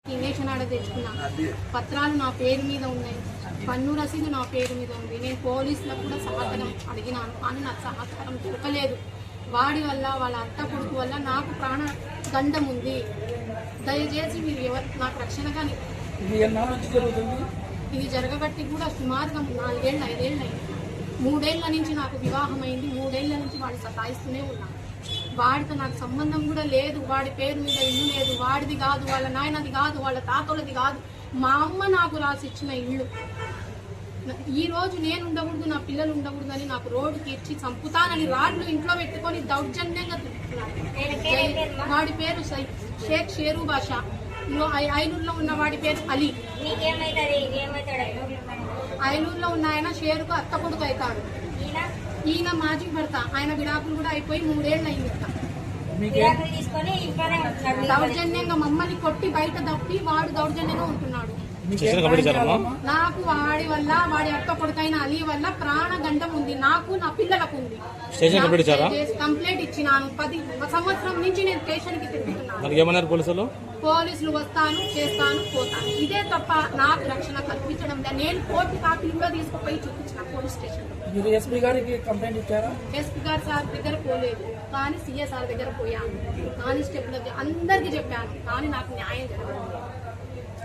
Invasion order తెచ్చుకున్నా, పత్రాలు నా పేరు మీద ఉన్నాయి, పన్ను రసీదు నా పేరు మీద ఉంది. నేను పోలీసులకు కూడా సహకారం అడిగినాను, కానీ నాకు సహకారం దొరకలేదు. వాడి వల్ల వాళ్ళ అత్త కొడుకు వల్ల నాకు ప్రాణ గండం ఉంది. దయచేసి మీరు ఎవరు నాకు రక్షణగాని. ఇది జరగబట్టి కూడా సుమారుగా 4 ఏళ్ళు 5 ఏళ్ళు అయింది. 3 ఏళ్ల నుంచి నాకు వివాహం అయింది. 3 ఏళ్ల నుంచి వాడు సతాయిస్తూనే ఉన్నాను. వాడితో నాకు సంబంధం కూడా లేదు. వాడి పేరు మీద ఇల్లు లేదు. వాడిది కాదు, వాళ్ళ నాయనది కాదు, వాళ్ళ తాతలది కాదు. మా అమ్మ నాకు రాసి ఇచ్చిన ఇల్లు. ఈ రోజు నేను ఉండకూడదు, నా పిల్లలు ఉండకూడదు అని నాకు రోడ్డుకి ఇచ్చి చంపుతానని రాడ్లు ఇంట్లో పెట్టుకొని దౌర్జన్యంగా తిరుగుతున్నాడు. వాడి పేరు షేక్ షేరు బాషా. ఐనూరులో ఉన్న వాడి పేరు అలీ. ఐనూరులో ఉన్న ఆయన షేరుకు అత్త కొడుకు అవుతాడు. ఈయన మాజీ భర్త. ఆయన విడాకులు కూడా అయిపోయి 3 ఏళ్ళు అయింది. దౌర్జన్యంగా మమ్మల్ని కొట్టి బయట తప్పి వాడు దౌర్జన్యంగా ఉంటున్నాడు. నాకు వాడి వల్ల, వాడి అత్త కొడుకైన అలీ వల్ల ప్రాణగండం ఉంది. నాకు నా పిల్లలకు ఉంది. కంప్లైంట్ ఇచ్చినాను. 10 సంవత్సరం నుంచి నేను స్టేషన్ కి తిరుగుతున్నాను. పోలీసులు వస్తాను, చేస్తాను, పోతాను. ఇదే తప్ప నాకు రక్షణ కల్పించడం లేదు. నేను కోర్టు కాపీలు కూడా తీసుకుపోయి చూపించిన పోలీస్ స్టేషన్ లో. ఎస్పీ గారికి కంప్లైంట్ ఇచ్చారా? ఎస్పీ గారు సార్ దగ్గర పోలేదు, కానీ సీఏ సార్ దగ్గర పోయాను. కానిస్టేబుల్ అందరికి చెప్పాను, కానీ నాకు న్యాయం జరగలేదు.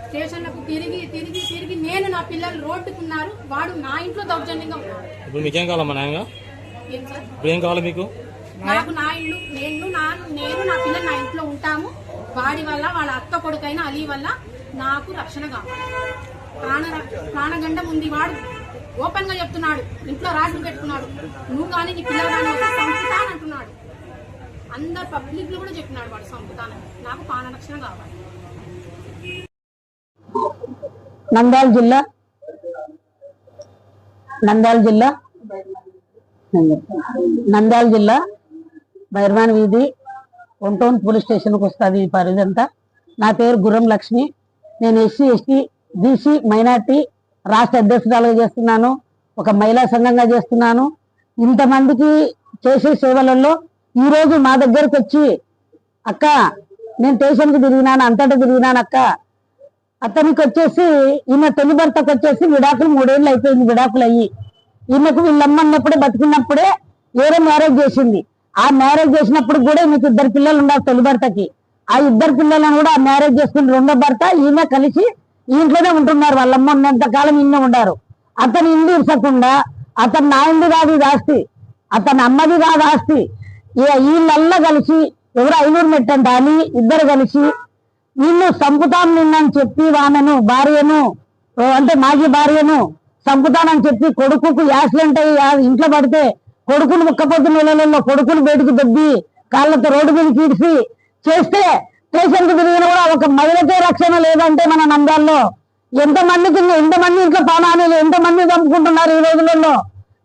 స్టేషన్లకు తిరిగి తిరిగి తిరిగి నేను నా పిల్లలు రోడ్డుకున్నారు. వాడు నా ఇంట్లో దౌర్జన్యంగా ఉన్నాడు. ఇప్పుడు మీకేం కావాలమ్మా న్యాయంగా? ఏం కావాలి మీకు? నాకు నా ఇల్లు, నేను నా పిల్లలు నా ఇంట్లో ఉంటాము. వాడి వల్ల, వాళ్ళ అత్త కొడుకైన అలీ వల్ల నాకు రక్షణ కావాలి. ప్రాణగండం ఉంది. వాడు ఓపెన్ గా చెప్తున్నాడు, ఇంట్లో రాజులు పెట్టుకున్నాడు. నువ్వు కానీ నీ పిల్లలు కానీ చంపుతానంటున్నాడు. అందరు పబ్లిక్ లో కూడా చెప్పినాడు వాడు చంపుతానని. నాకు ప్రాణ రక్షణ కావాలి. నంద్యాల జిల్లా బైర్మాన్ వీధి 1 టౌన్ పోలీస్ స్టేషన్కి వస్తుంది ఈ పరిధంతా. నా పేరు గుర్రం లక్ష్మి. నేను ఎస్సీ ఎస్టీ బీసీ మైనార్టీ రాష్ట్ర అధ్యక్షురాలుగా చేస్తున్నాను. ఒక మహిళా సంఘంగా చేస్తున్నాను. ఇంతమందికి చేసే సేవలలో ఈరోజు మా దగ్గరకు వచ్చి, అక్క నేను స్టేషన్కి తిరిగినాను, అంతటా తిరిగినాను అక్క. అతనికి వచ్చేసి ఈమె తొలి భర్తకు వచ్చేసి విడాకులు 3 ఏళ్ళు అయిపోయింది. విడాకులు అయ్యి ఈమెకు వీళ్ళమ్మన్నప్పుడే బతికినప్పుడే వేరే మ్యారేజ్ చేసింది. ఆ మ్యారేజ్ చేసినప్పుడు కూడా మీకు 2 పిల్లలు ఉన్నారు తొలి భర్తకి. ఆ 2 పిల్లలను కూడా ఆ మ్యారేజ్ చేసుకుని 2వ భర్త ఈమె కలిసి ఇంట్లోనే ఉంటున్నారు. వాళ్ళమ్మ ఉన్నంతకాలం ఇన్నే ఉండారు. అతను ఇల్లు ఇరసకుండా, అతను నా ఇల్లు కాదు ఇది ఆస్తి, అతని అమ్మది కాదు ఆస్తి. వీళ్ళల్లా కలిసి ఎవరు 500 మెట్టంట అని 2 కలిసి నిన్ను చంపుతాను నిన్నని చెప్పి ఆమెను భార్యను, అంటే మాజీ భార్యను చంపుతానని చెప్పి కొడుకుకు యాక్సిడెంట్ అయ్యి ఇంట్లో పడితే కొడుకును ముక్కపోతు నెలలలో కొడుకును బయటకు దొబ్బి కాళ్ళతో రోడ్డు మీద కీడ్చి చేస్తే స్టేషన్కు తిరిగిన కూడా ఒక మహిళకే రక్షణ లేదంటే మన నంద్యాలలో ఎంతమంది ఇంట్లో ప్రాణాలు ఎంతమంది చంపుకుంటున్నారు ఈ రోజులలో.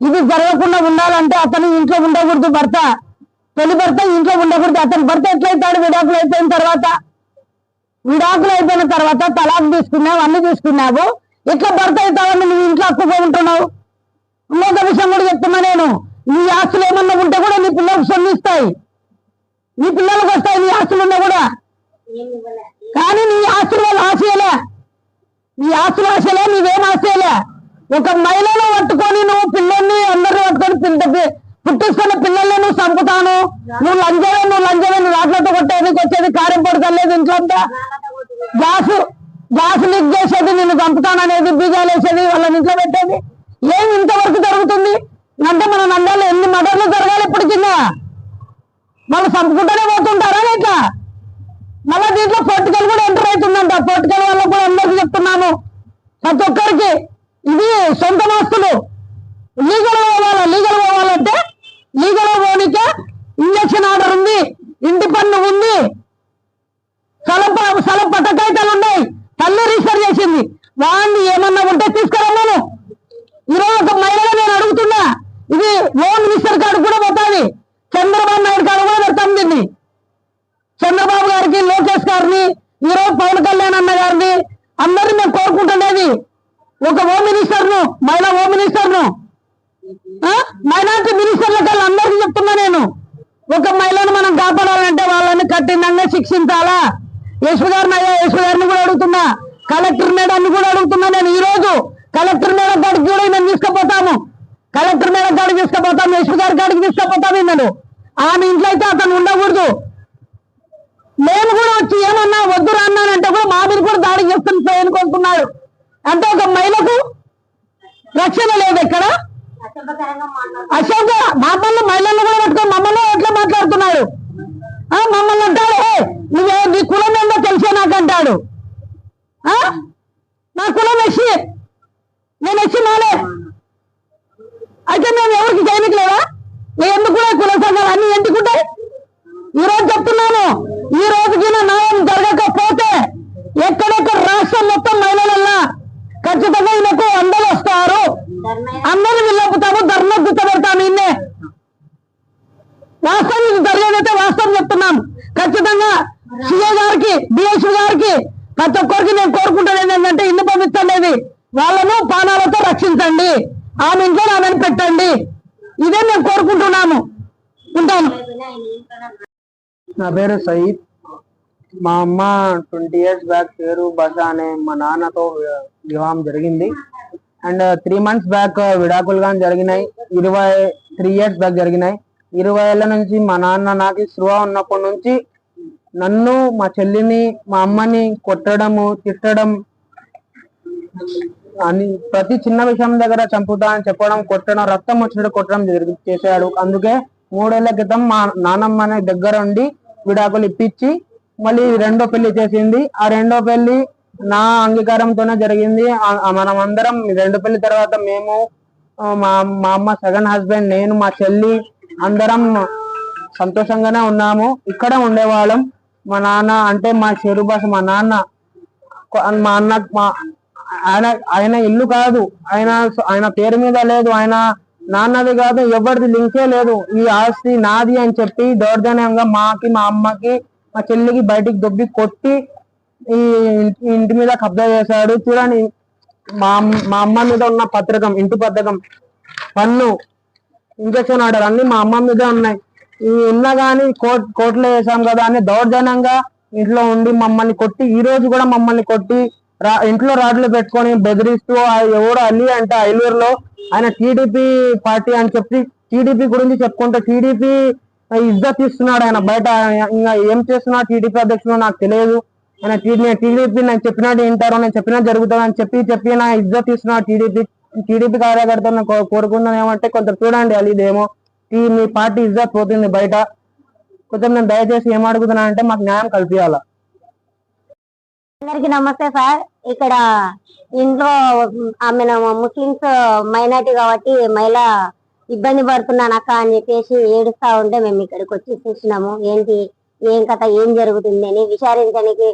ఇది జరగకుండా ఉండాలంటే అతను ఇంట్లో ఉండకూడదు. భర్త తొలి భర్త ఇంట్లో ఉండకూడదు. అతని భర్త ఎట్లయితాడు? విడాకులు అయిపోయిన తర్వాత తలాక్ తీసుకున్నావు, అన్ని తీసుకున్నావు, ఎట్లా భర్త అవుతావని నువ్వు ఇంట్లో అక్కుపోతుంటున్నావు. ఇంకొక విషయం కూడా చెప్తున్నా, నేను నీ ఆస్తులు ఏమన్నా ఉంటే కూడా నీ పిల్లలకు సొమ్మిస్తాయి, నీ పిల్లలకు వస్తాయి నీ ఆస్తులు ఉన్నా కూడా. కానీ నీ ఆస్తులు వాళ్ళు ఆశయలే, నీ ఆస్తులు ఆశలే, నీవేం ఆశయలే. ఒక మహిళను పట్టుకొని నువ్వు పిల్లల్ని అందరినీ పట్టుకొని పుట్టిస్తున్న పిల్లల్ని నువ్వు చంపుతాను, నువ్వు లంచమే నువ్వు రాట్లతో కొట్టేందుకు వచ్చేది. కారం పొడకలేదు ఇంట్లో అంతా గ్యాసు గ్యాస్ లీక్ చేసేది, నిన్ను చంపుతాననేది, బీజాలు వేసేది, వాళ్ళని ఇంట్లో పెట్టేది ఏమి ఇంతవరకు జరుగుతుంది అంటే మన నంద్యాలలో ఎన్ని మర్డర్లు జరగాలి ఇప్పుడు కింద మళ్ళీ చంపుకుంటూనే పోతుంటారా ఇట్లా. మళ్ళీ దీంట్లో పొలిటికల్ కూడా ఎంటర్ అవుతుందంట. పొలిటికల్ వల్ల కూడా అందరికీ చెప్తున్నాను, ప్రతి ఒక్కరికి ఇది సొంత ఆస్తులు. లీగల్ పోవాలంటే లీగల్ పోనీకే ఇంజక్షన్ ఆర్డర్ ఉంది, ఇంటి పన్ను ఉంది, స్థలం పట్టకాయితాలు ఉన్నాయి, తల్లి రిజిస్టర్ చేసింది. వాడిని ఏమన్నా ఉంటే తీసుకురమ్మాను. ఈరోజు ఒక మహిళగా నేను అడుగుతున్నా, ఇది హోమ్ మినిస్టర్ కాడు కూడా పోతుంది, చంద్రబాబు నాయుడు కాడు కూడా పెడతాం దీన్ని. చంద్రబాబు గారికి, లోకేష్ గారిని, ఈరోజు పవన్ కళ్యాణ్ అన్న గారిని అందరినీ మేము కోరుకుంటున్నది ఒక హోమ్ మినిస్టర్ను, మహిళా హోమ్ మినిస్టర్ను, మైనార్టీ మినిస్టర్ల కల్లా అందరికీ చెప్తున్నా నేను, ఒక మహిళను మనం కాపాడాలంటే వాళ్ళని కఠినంగా శిక్షించాలా. యశ్వ గారిని కూడా అడుగుతున్నా, కలెక్టర్ మేడాన్ని కూడా అడుగుతున్నా నేను. ఈ రోజు కలెక్టర్ మేడం కాడికి కూడా మేము తీసుకుపోతాము, కలెక్టర్ మేడం కాడికి తీసుకుపోతాము, యశ్వ గారి కాడికి తీసుకుపోతాము. నేను ఆమె ఇంట్లో అయితే అతను ఉండకూడదు. నేను కూడా వచ్చి ఏమన్నా వద్దు అన్నానంటే కూడా మా మీద కూడా దాడి చేస్తున్న కోరుకున్నాడు. అంటే ఒక మహిళకు రక్షణ లేదు ఇక్కడ. అశోక్ మమ్మల్ని మహిళలను కూడా పట్టుకొని మమ్మల్ని ఎట్లా మాట్లాడుతున్నాడు. మమ్మల్ని అంటాడు, నువ్వు నీ కులం ఏందో తెలిసే నాకు అంటాడు. నా కులం ఎస్సీ, నేను ఎస్సీ మాలే. అయితే మేము ఎవరికి చేయనికలేదా? ఎందుకు కూడా కుల సంఘాలు అన్ని ఎందుకుంటాయి? ఈ రోజు చెప్తున్నాను, ఈ రోజుకి న్యాయం జరగకపోతే ఎక్కడెక్కడ రాష్ట్రం మొత్తం మహిళలన్నా ఖచ్చితంగా ఈయనకు అందరూ వస్తారు, అందరూ నిలబుతాము, ధర్మ గుర్తపెడతాము. ఇన్నే వాస్తవం ఇది జరిగేదైతే వాస్తవం చెప్తున్నాం. ఖచ్చితంగా సీఏ గారికి, డిఎస్పీ గారికి, ప్రతి ఒక్కరికి నేను కోరుకుంటాను ఏంటంటే ఇల్లు పంపించండి, వాళ్ళను పానాలతో రక్షించండి, ఆమె ఇంట్లో ఆమెను పెట్టండి. ఇదే మేము కోరుకుంటున్నాము. ఉంటాను. నా పేరు సయీద్. మా అమ్మ 20 years బ్యాక్ పేరు బస అనే మా నాన్నతో వివాహం జరిగింది. అండ్ 3 months బ్యాక్ విడాకులు కానీ జరిగినాయి. 23 years బ్యాక్ జరిగినాయి. 20 ఏళ్ళ నుంచి మా నాన్న నాకు స్పృహ ఉన్నప్పటి నుంచి నన్ను, మా చెల్లిని, మా అమ్మని కొట్టడము, తిట్టడం, అని ప్రతి చిన్న విషయం దగ్గర చంపుతా అని చెప్పడం, కొట్టడం, రక్తం వచ్చినట్టు కొట్టడం చేశాడు. అందుకే 3 ఏళ్ల క్రితం మా నాన్నమ్మని దగ్గర ఉండి విడాకులు ఇప్పించి మళ్ళీ రెండో పెళ్లి చేసింది. ఆ రెండో పెళ్లి నా అంగీకారంతోనే జరిగింది. మనం అందరం రెండో పెళ్లి తర్వాత మేము, మా అమ్మ సెకండ్ హస్బెండ్, నేను, మా చెల్లి అందరం సంతోషంగానే ఉన్నాము. ఇక్కడ ఉండేవాళ్ళం. మా నాన్న అంటే మా చెరు భాష, మా నాన్న, మా అన్న, ఆయన ఇల్లు కాదు, ఆయన పేరు మీద లేదు, ఆయన నాన్నది కాదు, ఎవరిది లింకే లేదు. ఈ ఆస్తి నాది అని చెప్పి దౌర్జన్యంగా మాకి, మా అమ్మకి, మా చెల్లికి బయటికి దొబ్బి కొట్టి ఈ ఇంటి మీద కబ్జా చేశాడు. చూడండి, మా అమ్మ మీద ఉన్న పత్రకం, ఇంటి పత్రకం, పన్ను, ఇంజక్షన్ ఆర్డర్ అన్ని మా అమ్మ మీద ఉన్నాయి. ఈ ఉన్నా గానీ కోర్టులో వేసాం కదా అని దౌర్జన్యంగా ఇంట్లో ఉండి మమ్మల్ని కొట్టి, ఈ రోజు కూడా మమ్మల్ని కొట్టి ఇంట్లో రాడ్లు పెట్టుకొని బెదిరిస్తూ, ఎవడో అల్లి అంటే ఐలూరులో ఆయన టీడీపీ పార్టీ అని చెప్పి టీడీపీ గురించి చెప్పుకుంటే టీడీపీ ఇజ్జత్ ఇస్తున్నాడు. ఆయన బయట ఇంకా ఏం చేస్తున్నాడు టీడీపీ అధ్యక్షుడు నాకు తెలియదు. ఆయన టీడీపీ నేను చెప్పినట్టు వింటారు, నేను చెప్పినట్టు జరుగుతుంది అని చెప్పి నా ఇజ్జత్ ఇస్తున్నాడు. టీడీపీ కార్యకర్తలను కోరుకుందాం ఏమంటే కొంచెం చూడండి, అది ఇదేమో మీ పార్టీ ఇజ్జత్ పోతుంది బయట. కొంచెం నేను దయచేసి ఏం అడుగుతున్నా అంటే మాకు న్యాయం కల్పించాలా. అందరికి నమస్తే సార్. ఇక్కడ ఇంట్లో ఆమె ముస్లిమ్స్ మైనార్టీ కాబట్టి మహిళ ఇబ్బంది పడుతున్నాను అక్క అని చెప్పేసి ఏడుస్తా ఉంటే మేము ఇక్కడికి వచ్చి చూసినాము. ఏంటి ఏం కథ, ఏం జరుగుతుంది అని విచారించడానికి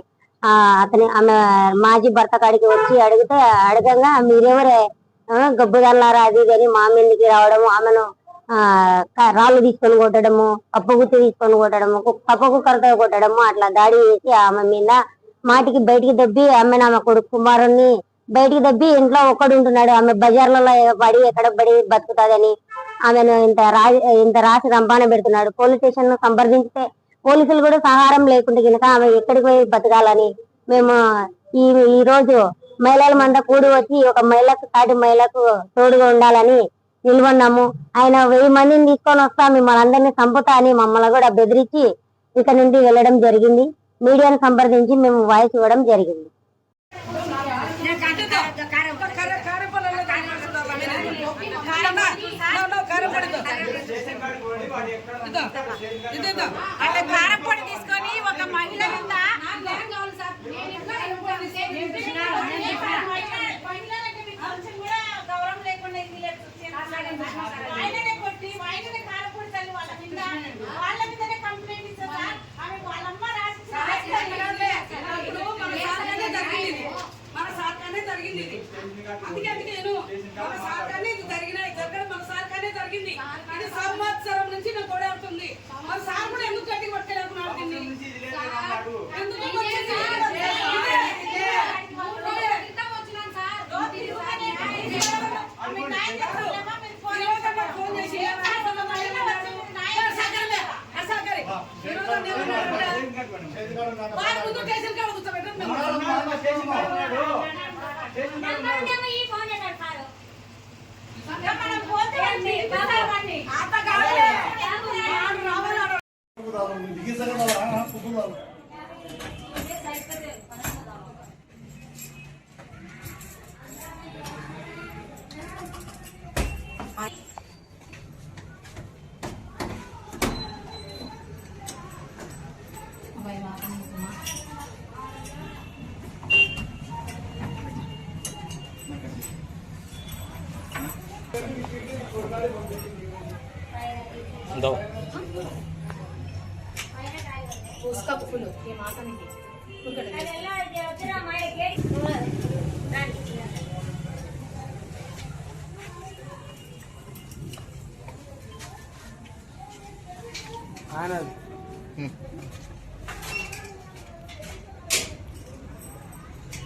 ఆమె మాజీ భర్త కాడికి వచ్చి అడగంగా మీరెవరే గబ్బుదల్లారా అది ఇది అని మా మీదకి రావడము, ఆమెను రాళ్ళు తీసుకొని కొట్టడము, కప్పగుత్తి తీసుకొని కొట్టడము, కప్పకుక్కరతో కొట్టడము, అట్లా దాడి చేసి ఆమె మీద మాటికి బయటికి దబ్బి ఆమె కొడుకు కుమారుణ్ణి బయటికి దబ్బి ఇంట్లో ఒక్కడు ఉంటున్నాడు. ఆమె బజార్లలో పడి ఎక్కడ పడి బతుకుతాదని ఆమెను ఇంత రాసి రంపాన పెడుతున్నాడు. పోలీస్ స్టేషన్ సంప్రదించితే పోలీసులు కూడా సహారం లేకుండా కనుక ఆమె ఎక్కడికి పోయి బతకాలని మేము ఈ రోజు మహిళల మంద కూడి వచ్చి ఒక మహిళకు సాటి మహిళకు తోడుగా ఉండాలని నిలబడినాము. ఆయన 1000 మందిని తీసుకొని వస్తా మిమ్మల్ని అందరినీ చంపుతా అని మమ్మల్ని కూడా బెదిరించి ఇక్కడ నుండి వెళ్ళడం జరిగింది. మీడియాను సంప్రదించి మేము వాయిస్ ఇవ్వడం జరిగింది. కారపొడి తీసుకొని ఒక మహిళ మీద గౌరవం లేకుండా ఆయననే కొట్టి ఆయననే కారపొడి తల్లి వాళ్ళ మీద వాళ్ళ మీదనే కంప్లైంట్ ఇస్తారు సార్. ఆమె వాళ్ళమ్మ రాసి మన సార్కానే జరిగింది ఇది. అందుకే నేను మన సార్కానే ఇది జరగడం మన సార్కానే జరిగింది. ఇది సంవత్సరం నుంచి నాకు గొడవడుతుంది. మన సార్ కూడా ఎందుకు గట్టి కొట్టలేకున్నాడు దీన్ని? ఎందుకు ఫోన్ చేసి ముందు స్టేషన్ కాడ కూర్చోబెట్టారు. दो उसका फूल ये माता नहीं ఆయన